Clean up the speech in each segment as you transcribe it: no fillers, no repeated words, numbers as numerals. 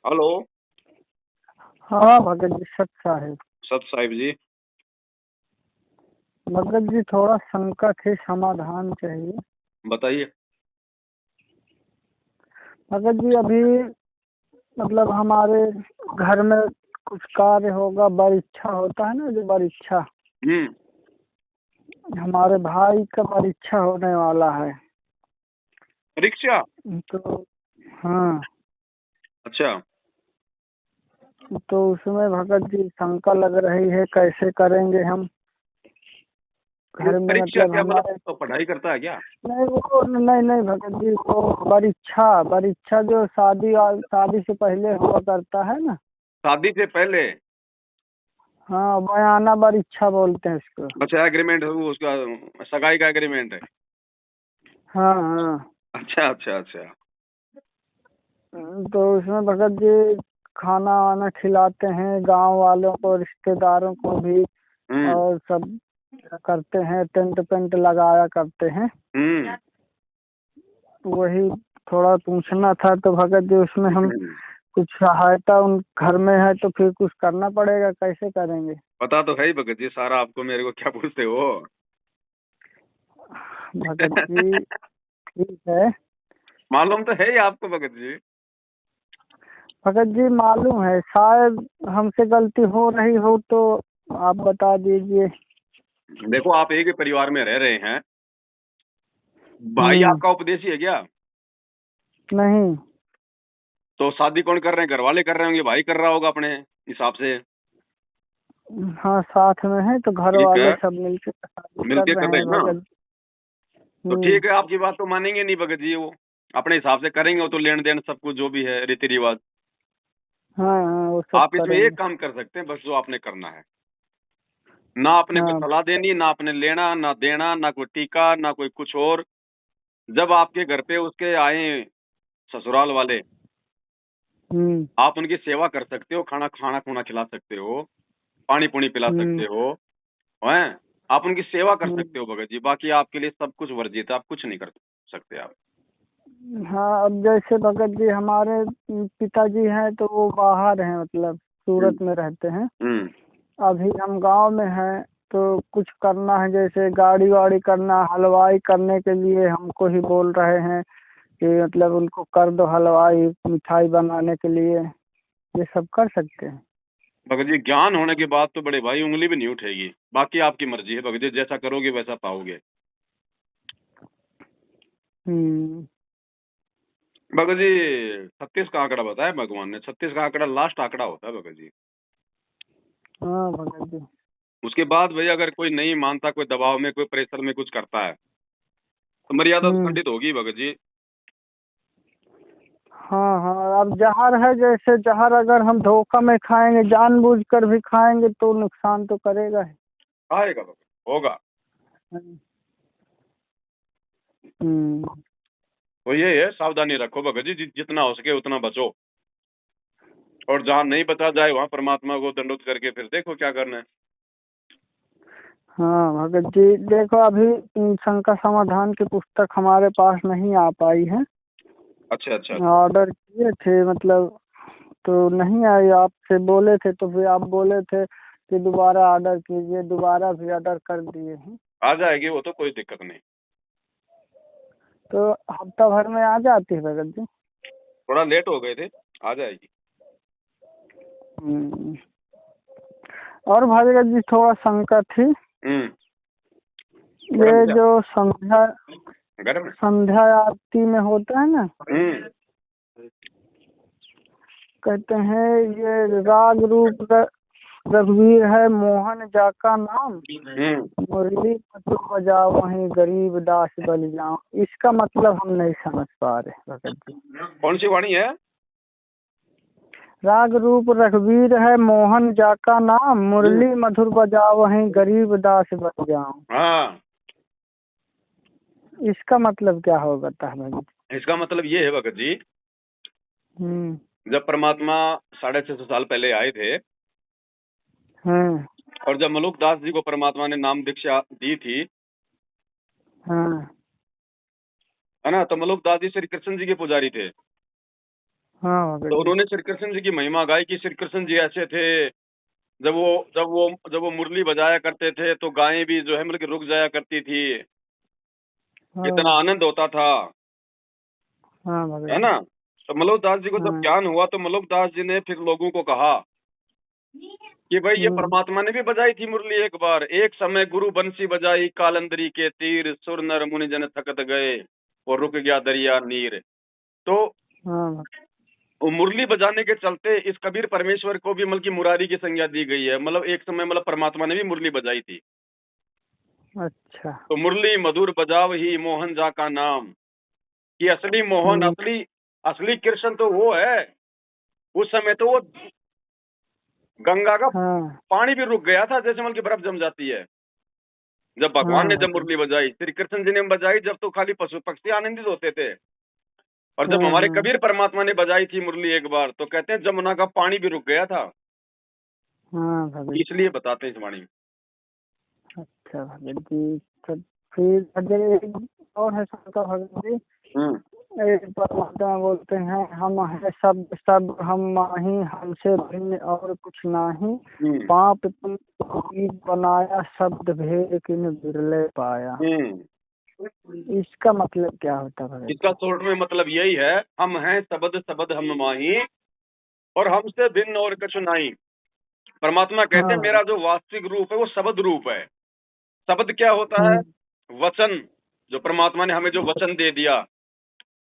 Hello. हाँ भगत जी, सत साहेब। सत साहिब जी। भगत जी, थोड़ा संकट है, समाधान चाहिए। बताइए। भगत जी, अभी मतलब हमारे घर में कुछ कार्य होगा, परीक्षा होता है ना, जो परीक्षा हम्म। हमारे भाई का परीक्षा होने वाला है। परीक्षा। तो हाँ, अच्छा। तो उसमें भगत जी शंका लग रही है, कैसे करेंगे हम। ये घर में परीक्षा मतलब क्या, मतलब हमारे तो पढ़ाई करता है क्या? नहीं, वो नहीं नहीं भगत जी, वो परीक्षा परीक्षा जो शादी से पहले हुआ करता है ना। शादी से पहले। हाँ, बयाना परीक्षा बोलते हैं इसको। अच्छा, एग्रीमेंट है वो उसका, सगाई का एग्रीमेंट है। हाँ हाँ। अच्छा अच्छा अच्छा। तो उसमें भगत जी खाना वाना खिलाते हैं, गांव वालों को, रिश्तेदारों को भी, हम्म और सब करते हैं, टेंट पेंट लगाया करते हैं। हम्म। वही थोड़ा पूछना था तो भगत जी, उसमें हम हम्म। कुछ सहायता उन घर में है तो फिर कुछ करना पड़ेगा, कैसे करेंगे। पता तो है ही भगत जी सारा, आपको मेरे को क्या पूछते हो? भगत जी ठीक है। मालूम तो है ही आपको भगत जी। भगत जी मालूम है, शायद हमसे गलती हो रही हो तो आप बता दीजिए। देखो, आप एक ही परिवार में रह रहे हैं। भाई हम्म। आपका उपदेशी है क्या? नहीं। तो शादी कौन कर रहे हैं? घर वाले कर रहे होंगे, भाई कर रहा होगा अपने हिसाब से। हाँ, साथ में है तो घर ठीक वाले है, सब मिलके शादी कर मिलके कर रहे रहे हैं हैं ना। भगत। तो हम्म। ठीक है, आपकी बात तो मानेंगे नहीं भगत जी। वो अपने हिसाब से करेंगे, वो तो लेन देन सब कुछ जो भी है रीति रिवाज। हाँ हाँ, वो सब आप इसमें एक करेंगे। काम कर सकते हैं, बस जो आपने करना है। ना आपने कोई हाँ। सलाह देनी, ना आपने लेना ना देना, ना कोई टीका, ना कोई कुछ और। जब आपके घर पे उसके आए ससुराल वाले, हम्म आप उनकी सेवा कर सकते हो, खाना खाना खुना खिला सकते हो, पानी पुनी पिला हम्म सकते हो, हैं? आप उनकी सेवा कर हम्म। सकते हो भगत जी। बाकी आपके लिए सब कुछ वर्जित है, आप कुछ नहीं कर सकते आप। हाँ, अब जैसे भगत जी हमारे पिताजी हैं तो वो बाहर हैं, मतलब हम्म सूरत में रहते हैं। हम्म अभी हम गांव में हैं, तो कुछ करना है, जैसे गाड़ी वाड़ी करना, हलवाई करने के लिए हमको ही बोल रहे हैं कि मतलब उनको कर दो हलवाई, मिठाई बनाने के लिए। ये सब कर सकते हैं। भगत जी, ज्ञान होने के बाद तो बड़े भाई उंगली भी नहीं उठेगी। बाकी आपकी मर्जी है भगत जी, जैसा करोगे वैसा पाओगे। हम्म। भगत जी, 36 का आंकड़ा बताया भगवान ने। 36 का आंकड़ा लास्ट आंकड़ा होता है भगत जी। हाँ भगत जी। उसके बाद भाई अगर कोई नहीं मानता, कोई दबाव में, कोई प्रेशर में कुछ करता है, तो मर्यादा तो हम्म। खंडित होगी भगत जी। हाँ हाँ, अब जहर है, जैसे जहर अगर हम धोखा में खाएंगे, जानबूझकर भी खाएंगे तो नुकसान तो करेगा ही। आएगा भगत, होगा। हम्म। तो ये है, सावधानी रखो भगत जी, जितना हो सके उतना बचो। और जहाँ नहीं बचा जाए वहां परमात्मा को दंडोत करके फिर देखो क्या करना है। हाँ भगत जी, देखो अभी शंका समाधान की पुस्तक हमारे पास नहीं आ पाई है। अच्छा अच्छा। ऑर्डर किए थे मतलब, तो नहीं आई। आपसे बोले थे तो फिर आप बोले थे कि दोबारा ऑर्डर कीजिए, दोबारा भी ऑर्डर कर दिए हैं। आ जाएगी वो तो, कोई दिक्कत नहीं। तो हफ्ता भर में आ जाती है भगत जी। थोड़ा लेट हो गए थे, आ जाएगी। हम्म। और भगत जी थोड़ा शंका थी। हम्म। गरम ये क्या? जो संध्या गरम है। संध्या आरती में होता है ना, कहते हैं ये राग रूप रघुवीर है मोहन जाका नाम, मुरली मधुर बजाओ वहीं गरीब दास बल जाओ। इसका मतलब हम नहीं समझ पा रहे भगत जी। कौन सी वाणी है? राग रूप रघुवीर है मोहन जाका नाम, मुरली मधुर बजाओ वहीं गरीब दास बल जाओ। हाँ, इसका मतलब क्या होगा भगत जी? इसका मतलब ये है भगत जी, हम्म। जब परमात्मा 650 साल पहले आए थे, हाँ और जब मलुक दास जी को परमात्मा ने नाम दीक्षा दी थी, हाँ है ना, तो मलुक दास जी श्री कृष्ण जी के पुजारी थे। हाँ भगत तो जी। उन्होंने श्री कृष्ण जी की महिमा गाई कि श्री कृष्ण जी ऐसे थे। जब वो मुरली बजाया करते थे तो गायें भी जो है मतलब कि रुक जाया करती थी। इतना हाँ आनंद होता था, हाँ भगत है जी। ना। तो मल्लोकदास जी को जब हाँ। ज्ञान हुआ तो मल्लोकदास जी ने फिर लोगों को कहा कि भाई ये हम्म। परमात्मा ने भी बजाई थी मुरली एक बार। एक समय गुरु बंसी बजाई कालंदरी के तीर, सुर नर मुनि जन थकत गए और रुक गया दरिया नीर। तो हाँ। वो मुरली बजाने के चलते इस कबीर परमेश्वर को भी मतलब की मुरारी की संज्ञा दी गई है। मतलब एक समय मतलब परमात्मा ने भी मुरली बजाई थी। अच्छा। तो मुरली मधुर बजाव ही मोहन जा का नाम, कि असली मोहन, हम्म। असली असली कृष्ण तो वो है। उस समय तो वो गंगा का हाँ पानी भी रुक गया था, जैसे मतलब की बर्फ जम जाती है। जब भगवान हाँ ने जब भगत। मुरली बजाई, श्री कृष्ण जी ने बजाई, जब तो खाली पशु पक्षी आनंदित होते थे। और जब हमारे हाँ कबीर परमात्मा ने बजाई थी मुरली एक बार, तो कहते हैं जमुना का पानी भी रुक गया था। हाँ भगत जी। इसलिए बताते हैं इस वाणी में। अच्छा भगत जी। तो फिर अगर एक और है शंकर भगत जी। हम्म एक परमात्मा बोलते हैं हम है सब सब हम माही हमसे भिन्न और कुछ नाही। हम्म पाप तुम ईद बनाया शब्द भेद किन बिरले पाया। हम्म इसका मतलब क्या होता है भगत इसका जी? शॉर्ट में मतलब यही है, हम हैं सबद सबद हम माही और हमसे भिन्न और कछु नहीं। परमात्मा कहते हाँ हैं भगत। मेरा जो वास्तविक रूप है वो शब्द रूप है। शब्द क्या होता है? हम्म। वचन। जो परमात्मा ने हमें जो वचन दे दिया,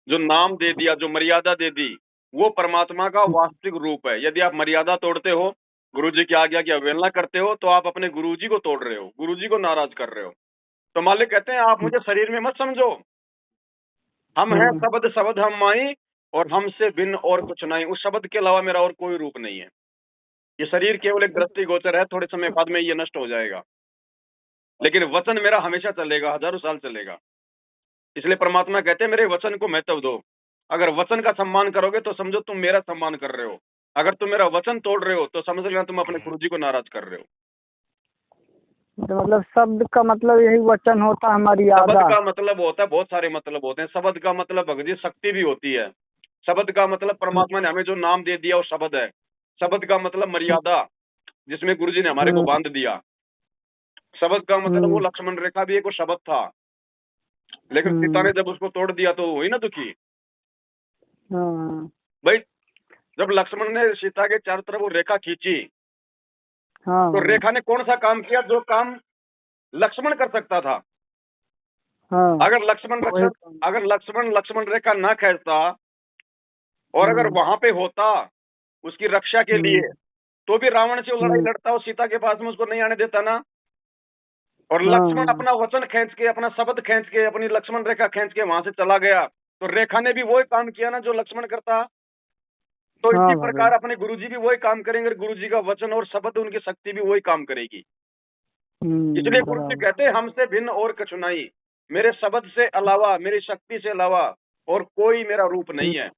जो नाम दे दिया, जो मर्यादा दे दी, वो परमात्मा का वास्तविक रूप है। यदि आप मर्यादा तोड़ते हो, गुरु जी की आज्ञा की अवहेलना करते हो, तो आप अपने गुरु जी को तोड़ रहे हो, गुरु जी को नाराज कर रहे हो। तो मालिक कहते हैं आप मुझे शरीर में मत समझो, हम हैं हम्म। शब्द शब्द हम माई और हमसे भिन्न और कुछ नहीं। उस शब्द के अलावा मेरा और कोई रूप नहीं है। ये शरीर केवल एक दृष्टि गोचर है, थोड़े समय बाद में ये नष्ट हो जाएगा, लेकिन वचन मेरा हमेशा चलेगा, हजारों साल चलेगा। इसलिए परमात्मा कहते हैं मेरे वचन को महत्व दो। अगर वचन का सम्मान करोगे तो समझो तुम मेरा सम्मान कर रहे हो। अगर तुम मेरा वचन तोड़ रहे हो तो समझ लेना तुम अपने गुरु जी को नाराज कर रहे हो। तो मतलब शब्द का मतलब यही वचन होता है शब्द मर्यादा। का मतलब होता है, बहुत सारे मतलब होते हैं। शब्द का मतलब भगत जी शक्ति भी होती है। शब्द का मतलब परमात्मा ने हमें जो नाम दे दिया वो शब्द है। शब्द का मतलब मर्यादा, जिसमें गुरु जी ने हमारे को हम्म। बांध दिया। शब्द का मतलब वो हम्म। लक्ष्मण रेखा भी एक वो शब्द था, लेकिन सीता ने हम्म। जब उसको तोड़ दिया तो हुई ना दुखी। हाँ भाई, जब लक्ष्मण ने सीता के चारों तरफ वो रेखा खींची, हाँ तो भगत। रेखा ने कौन सा काम किया जो काम लक्ष्मण कर सकता था। हाँ अगर लक्ष्मण वही रक्षण काम। अगर लक्ष्मण लक्ष्मण रेखा ना खींचता और अगर हम्म। वहां पे होता उसकी रक्षा के लिए, हम्म। तो भी रावण से वो लड़ाई हम्म। लड़ता और सीता के पास में उसको नहीं आने देता ना। और लक्ष्मण हाँ अपना वचन खींच के, अपना शब्द खींच के, अपनी लक्ष्मण रेखा खींच के वहां से चला गया, तो रेखा ने भी वही काम किया ना जो लक्ष्मण करता। तो हाँ इसी प्रकार भगत। अपने गुरुजी भी वही काम करेंगे, गुरुजी का वचन और शब्द उनकी शक्ति भी वही काम करेगी। इसलिए गुरु जी बराबर। कहते हैं हमसे भिन्न और कछु नहीं। मेरे शब्द से अलावा, मेरी शक्ति से अलावा और कोई मेरा रूप नहीं है।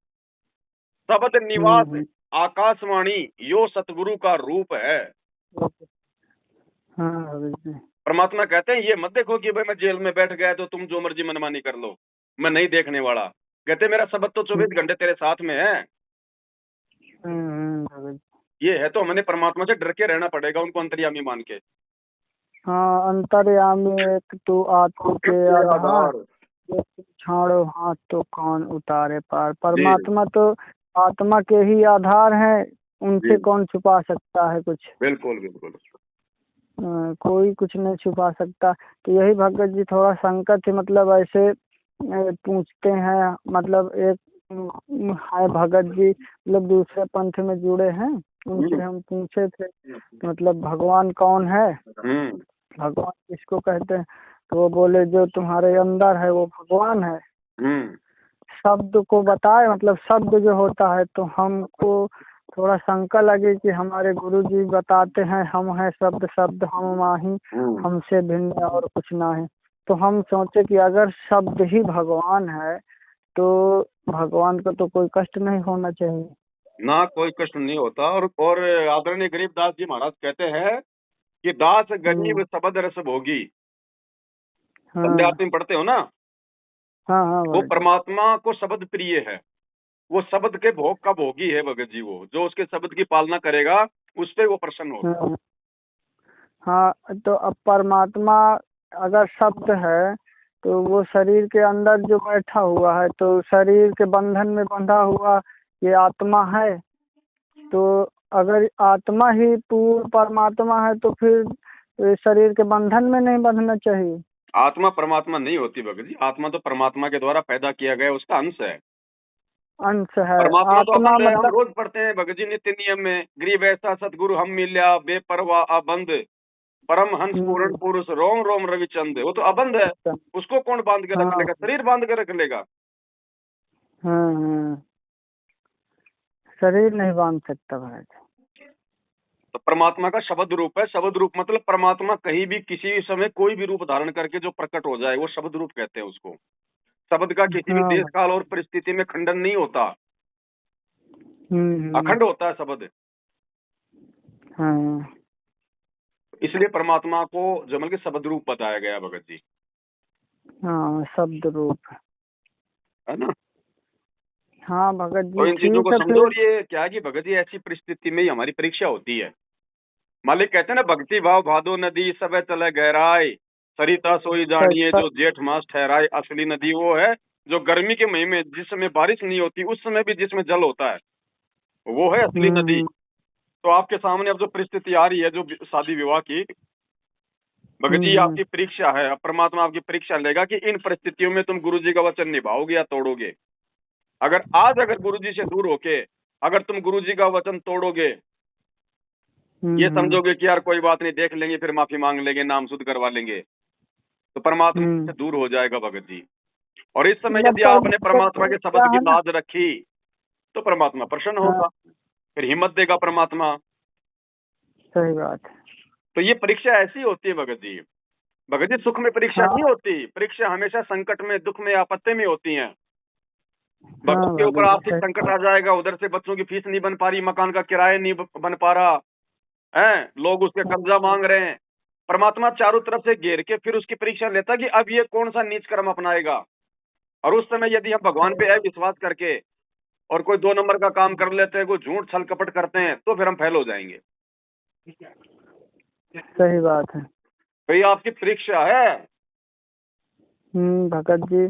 शब्द निवास हम्म। आकाशवाणी यो सतगुरु का रूप है। हाँ भगत जी। परमात्मा कहते हैं ये मत देखो कि भाई मैं जेल में बैठ गया तो तुम जो मर्जी मनमानी कर लो, मैं नहीं देखने वाला। कहते मेरा शब्द तो 24 घंटे तेरे साथ में है। भगत। ये है तो हमने परमात्मा से डर के रहना पड़ेगा, उनको अंतर्यामी मान के। हाँ अंतर्यामी एक तू आत्मा के आधार। आधार। जो तुम छाड़ो हाथ तो कौन उतारे पार। जी परमात्मा तो आत्मा के ही आधार हैं। जी उनसे कौन छुपा सकता है कुछ। बिल्कुल बिल्कुल। कोई कुछ नहीं छुपा सकता। तो यही भगत जी थोड़ा संकट है मतलब ऐसे पूछते हैं मतलब एक है भगत जी मतलब दूसरे पंथ में जुड़े हैं। उनसे हम पूछे थे कि मतलब भगवान कौन है, हम्म भगवान किसको कहते हैं। तो वो बोले जो तुम्हारे अंदर है वो भगवान है। हम्म शब्द को बताए मतलब शब्द जो होता है तो हमको थोड़ा शंका लगी कि हमारे गुरु जी बताते हैं हम हैं शब्द शब्द हम माही हमसे भिन्न और कुछ ना है। तो हम सोचे कि अगर शब्द ही भगवान है तो भगवान को तो कोई कष्ट नहीं होना चाहिए। ना कोई कष्ट नहीं होता। और आदरणीय गरीबदास जी महाराज कहते हैं कि दास हम्म। गरीब शब्द रस भोगी। संध्या हाँ आरती में पढ़ते हो ना, हाँ हाँ वो भगत जी। परमात्मा को शब्द प्रिय है। वो शब्द के भोग का भोगी है भगत जी। वो जो उसके शब्द की पालना करेगा उस पे वो प्रसन्न होगा। हाँ हाँ, तो अब परमात्मा अगर शब्द है तो वो शरीर के अंदर जो बैठा हुआ है, तो शरीर के बंधन में बंधा हुआ ये आत्मा है। तो अगर आत्मा ही पूर्ण परमात्मा है तो फिर शरीर के बंधन में नहीं बंधना चाहिए। आत्मा परमात्मा नहीं होती भगत जी। आत्मा तो परमात्मा के द्वारा पैदा किया गया उसका अंश है। अंश है। परमात्मा तो आत्मा अबंध है। हम मतलब रोज पढ़ते हैं भगत जी नित्य नियम में, गरीब ऐसा सतगुरु हम मिल्या बेपरवाह अबंध, परम हंस पूर्ण पुरुष रोम रोम रविचंद। वो तो अबंध है, उसको कौन बांध के रख हाँ लेगा? शरीर बांध के रख लेगा। हाँ, शरीर नहीं बांध सकता भाई। तो परमात्मा का शब्द रूप है। शब्द रूप मतलब परमात्मा कहीं भी किसी समय कोई भी रूप धारण करके जो प्रकट हो जाए वो शब्द रूप कहते हैं उसको। शब्द का किसी भी हाँ देश काल और परिस्थिति में खंडन नहीं होता, हम्म। अखंड होता है शब्द। हाँ इसलिए परमात्मा को जमल के शब्द रूप बताया गया भगत जी, हाँ, शब्द रूप है ना। हाँ भगत तो जी, इन चीजों ठीक को है समझो। फिर। और ये क्या है कि भगत जी ऐसी परिस्थिति में ही हमारी परीक्षा होती है। मालिक कहते हैं ना, भक्ति भाव भादो नदी सब चले गहराई, सरिता सोई जानिए जो जेठ मास ठहराए। असली नदी वो है जो गर्मी के महीने में जिस समय बारिश नहीं होती उस समय भी जिसमें जल होता है, वो है असली नदी। हम्म तो आपके सामने अब जो परिस्थिति आ रही है जो शादी विवाह की, भगत जी हम्म। आपकी परीक्षा है। अब परमात्मा आपकी परीक्षा लेगा कि इन परिस्थितियों में तुम गुरु जी का वचन निभाओगे या तोड़ोगे। अगर गुरु जी से दूर होके अगर तुम गुरु जी का वचन तोड़ोगे, ये हम्म समझोगे कि यार कोई बात नहीं, देख लेंगे, फिर माफी मांग लेंगे, नाम शुद्ध करवा लेंगे, तो परमात्मा हम्म। से दूर हो जाएगा भगत जी। और इस समय मतलब यदि आपने परमात्मा के शब्द क्या की है ना। लाज रखी तो परमात्मा प्रसन्न हाँ, होगा, फिर हिम्मत देगा परमात्मा। सही बात है। तो ये परीक्षा ऐसी होती है भगत जी। भगत जी सुख में परीक्षा हाँ नहीं होती, परीक्षा हमेशा संकट में, दुख में, आपत्ति में होती है। भक्त हाँ के ऊपर भगत जी, आर्थिक सही संकट बात। आ जाएगा, उधर से बच्चों की फीस नहीं बन पा रही, मकान का किराया नहीं बन पा रहा है, लोग उसके कब्जा मांग रहे हैं। परमात्मा चारों तरफ से घेर के फिर उसकी परीक्षा लेता कि अब ये कौन सा नीच कर्म अपनाएगा। और उस समय यदि हम भगवान पे विश्वास करके और कोई 2 नंबर का काम कर लेते हैं, कोई झूठ छल कपट करते हैं, तो फिर हम फेल हो जाएंगे। सही बात है। तो ये आपकी परीक्षा है। भगत जी,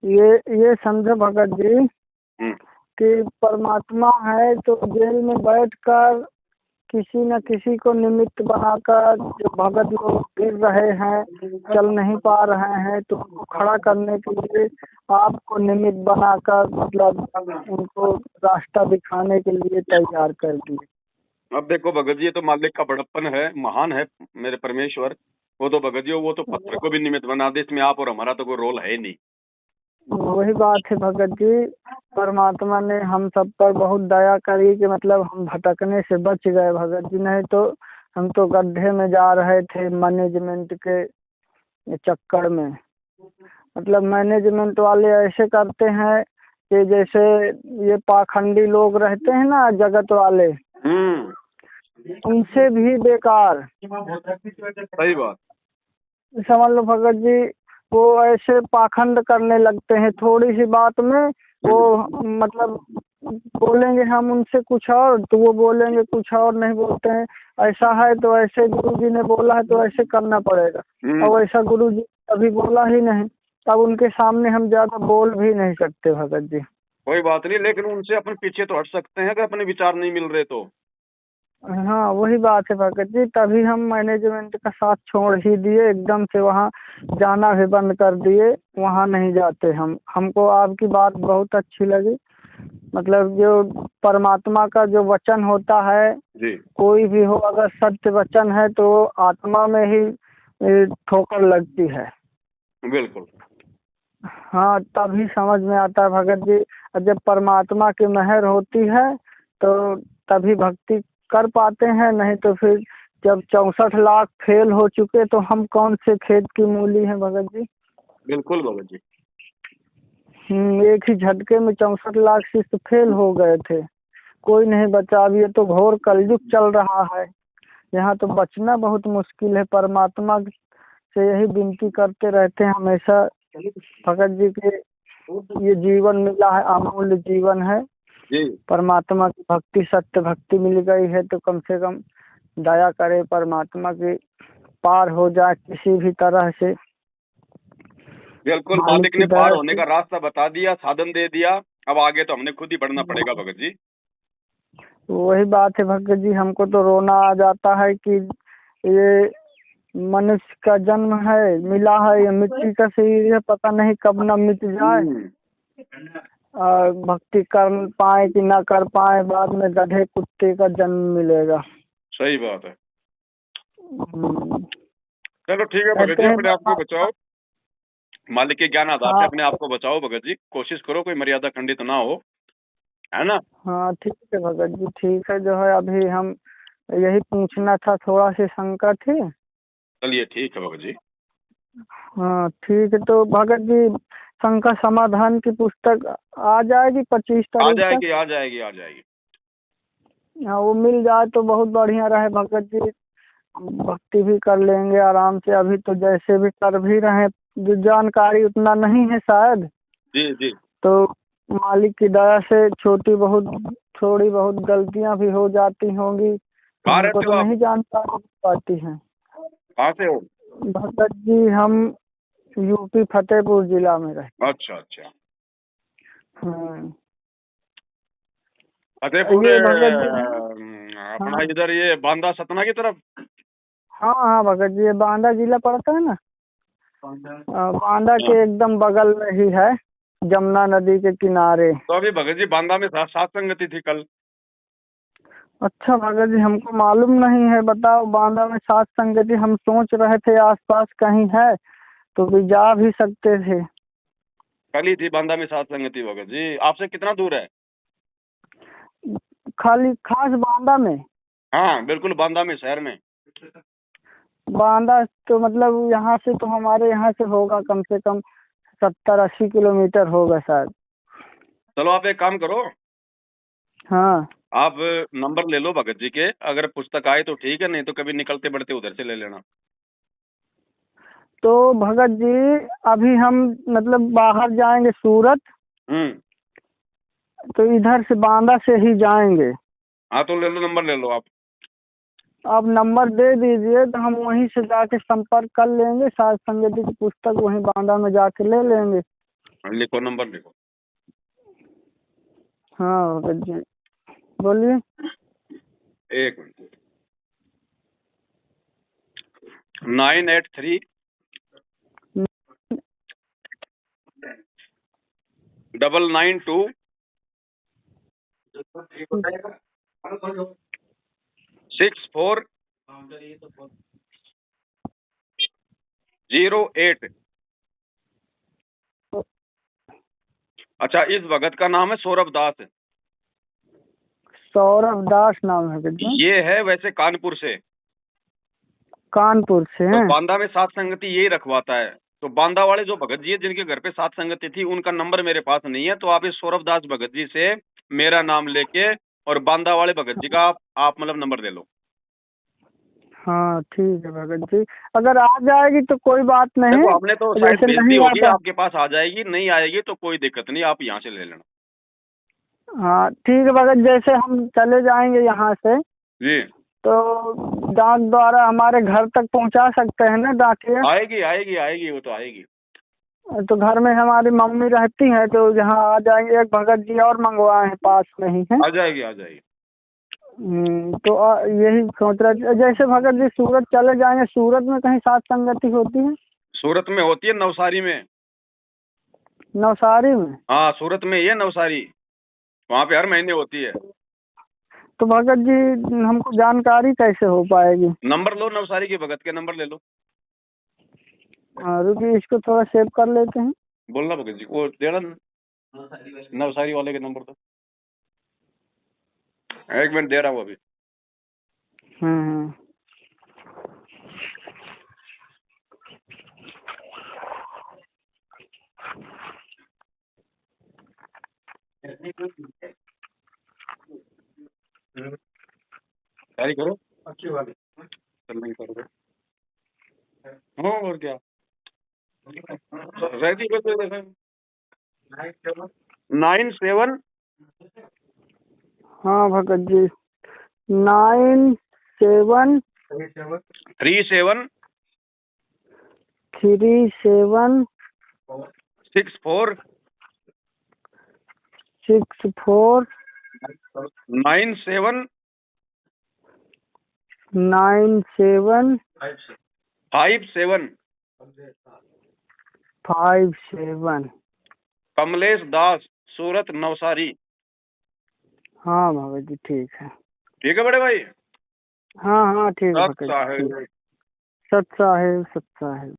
ये समझो भगत जी हम्म, कि परमात्मा है तो जेल में बैठकर किसी न किसी को निमित्त बनाकर, जो भगत लोग गिर रहे हैं, चल नहीं पा रहे हैं, तो उनको खड़ा करने के लिए आपको निमित्त बनाकर, मतलब उनको रास्ता दिखाने के लिए तैयार कर दिए। अब देखो भगत जी, ये तो मालिक का बड़प्पन है, महान है मेरे परमेश्वर। वो तो भगत जी वो तो पत्थर को भी निमित्त बना दे, इसमें आप और हमारा तो कोई रोल है ही नहीं। वही बात है भगत जी, परमात्मा ने हम सब पर बहुत दया करी कि मतलब हम भटकने से बच गए भगत जी, नहीं तो हम तो गड्ढे में जा रहे थे मैनेजमेंट के चक्कर में। मतलब मैनेजमेंट वाले ऐसे करते हैं कि जैसे ये पाखंडी लोग रहते हैं ना, जगत वाले, उनसे भी बेकार। सही बात। समझ लो भगत जी, वो ऐसे पाखंड करने लगते हैं थोड़ी सी बात में। वो मतलब बोलेंगे हम उनसे कुछ और, तो वो बोलेंगे कुछ और, नहीं बोलते हैं ऐसा है तो ऐसे गुरुजी ने बोला है तो ऐसे करना पड़ेगा। और ऐसा गुरुजी कभी बोला ही नहीं, तब उनके सामने हम ज्यादा बोल भी नहीं सकते भगत जी। कोई बात नहीं, लेकिन उनसे अपन पीछे तो हट सकते हैं अगर अपने विचार नहीं मिल रहे तो। हाँ वही बात है भगत जी, तभी हम मैनेजमेंट का साथ छोड़ ही दिए, एकदम से वहाँ जाना भी बंद कर दिए, वहाँ नहीं जाते हम। हमको आपकी बात बहुत अच्छी लगी। मतलब जो परमात्मा का जो वचन होता है जी कोई भी हो, अगर सत्य वचन है तो आत्मा में ही ठोकर लगती है। बिल्कुल। हाँ तभी समझ में आता है भगत जी। और जब परमात्मा की मेहर होती है तो तभी भक्ति कर पाते हैं, नहीं तो फिर जब 64 लाख फेल हो चुके तो हम कौन से खेत की मूली हैं भगत जी। बिल्कुल भगत जी। एक ही झटके में 64 लाख शिष्य फेल हो गए थे, कोई नहीं बचा। अब ये तो घोर कलयुग चल रहा है, यहाँ तो बचना बहुत मुश्किल है। परमात्मा से यही विनती करते रहते हैं हमेशा भगत जी के, ये जीवन मिला है, अमूल्य जीवन है, जी परमात्मा की भक्ति, सत्य भक्ति मिल गई है तो कम से कम दया करे परमात्मा की, पार हो जाए किसी भी तरह से। बिल्कुल, मालिक मालिक की ने पार दया होने से। का रास्ता बता दिया, साधन दे दिया। अब आगे तो हमने खुद ही बढ़ना पड़ेगा भगत जी। वही बात है भगत जी, हमको तो रोना आ जाता है कि ये मनुष्य का जन्म है, मिला है, ये मिट्टी का शरीर है, पता नहीं कब न मिट जाए। और भक्ति कर पाए कि ना कर पाए, बाद में गधे कुत्ते का जन्म मिलेगा। सही बात है। हम्म, चलो ठीक है भगत कहते जी, हैं अपने आप को बचाओ, मालिक के ज्ञान आधार से हाँ। अपने आप को बचाओ भगत जी। कोशिश करो कोई मर्यादा खंडित ना हो, है ना। हाँ ठीक है भगत जी, ठीक है। जो है अभी हम यही पूछना था, थोड़ा सी शंका थी। चलिए ठीक है भगत जी। हाँ ठीक है, तो भगत जी शंका समाधान की पुस्तक आ जाएगी 25 आ तारीख तक? जाएगी आ जाएगी आ जाएगी। हाँ वो मिल जाए तो बहुत बढ़िया रहे भगत जी, भक्ति भी कर लेंगे आराम से। अभी तो जैसे भी कर भी रहे, जो जानकारी उतना नहीं है शायद, जी जी। तो मालिक की दया से थोड़ी बहुत गलतियां भी हो जाती होंगी, तो कहाँ हमको रहते तो हो आप? नहीं जानकारी पाती है। कहाँ से हो? भगत जी हम यूपी फतेहपुर जिला में रहे। अच्छा अच्छा। हाँ फतेहपुर ये भगत जी। अपना हाँ इधर ये बांदा सतना की तरफ। हाँ हाँ भगत जी, ये बांदा जिला पड़ता है ना। बांदा के एकदम बगल में ही है, जमुना नदी के किनारे। तो अभी भगत जी बांदा में सात संगति थी कल। अच्छा भगत जी, हमको मालूम नहीं है। बताओ, बांदा में सात संगति, हम सोच रहे थे आसपास कहीं है तो भी जा भी सकते थे। कल ही थी बांदा में सात संगति भगत जी। आपसे कितना दूर है? खाली खास बांदा में? हाँ बिल्कुल, बांदा में, शहर में। बांदा तो मतलब यहाँ से तो, हमारे यहाँ से होगा कम से कम 70-80 किलोमीटर होगा शायद। चलो आप एक काम करो, हाँ आप नंबर ले लो भगत जी के, अगर पुस्तक आए तो ठीक है, नहीं तो कभी निकलते बढ़ते उधर से ले लेना। तो भगत जी अभी हम मतलब बाहर जाएंगे सूरत, तो इधर से बांदा से ही जाएंगे। हाँ तो ले लो, नंबर ले लो आप। आप नंबर दे दीजिए तो हम वहीं से जाके संपर्क कर लेंगे, सात संगति की पुस्तक वहीं बांदा में जाके ले लेंगे। लिखो, नंबर लिखो। हाँ भगत जी बोलिए। एक मिनट। 983 992 6408। अच्छा, इस भगत का नाम है सौरभ दास। सौरभ दास नाम है भगत जी? ये है वैसे कानपुर से। कानपुर से तो हैं? बांदा में सात संगति यही रखवाता है। तो बांदा वाले जो भगत जी है जिनके घर पे सात संगति थी, उनका नंबर मेरे पास नहीं है। तो आप इस सौरभ दास भगत जी से मेरा नाम लेके और बांदा वाले भगत जी का आप मतलब नंबर ले लो। हाँ ठीक है भगत जी, अगर आ जाएगी तो कोई बात नहीं। देखो हमने तो शायद जैसे भेज दी नहीं होगी, आता। आपके पास आ जाएगी, नहीं आएगी तो कोई दिक्कत नहीं, आप यहाँ से ले लेना। हाँ ठीक है भगत, जैसे हम चले जाएंगे यहाँ से जी तो डाक द्वारा हमारे घर तक पहुँचा सकते हैं ना डाकिया? आएगी आएगी आएगी, वो तो आएगी। तो घर में हमारी मम्मी रहती हैं, तो यहाँ आ जाएंगे। एक भगत जी और मंगवाए हैं, पास में ही है। आ जाएगी आ जाएगी। तो यही सोच रहे थे, जैसे भगत जी सूरत चले जाएंगे, सूरत में कहीं सात संगति होती है? सूरत में होती है, नवसारी में। नवसारी में? हाँ सूरत में ये नवसारी, वहाँ पे हर महीने होती है। तो भगत जी हमको जानकारी कैसे हो पाएगी? नंबर लो, नवसारी के भगत के नंबर ले लो। हाँ रुकिए, इसको थोड़ा सेव कर लेते हैं। बोलना भगत जी को, देना नवसारी वाले के नंबर तो। एक मिनट दे रहा हूँ अभी। हम्म। तैयारी करो, अच्छी वाली नहीं करोगे। हाँ और क्या रहती 97 हाँ भगत जी 97 37 37 64 64 97 97 57 57। कमलेश दास, सूरत नवसारी। हाँ भगत जी ठीक है। ठीक है बड़े भाई। हाँ हाँ ठीक है सत भगत जी, साहिब। ठीक। सत साहिब सत साहिब।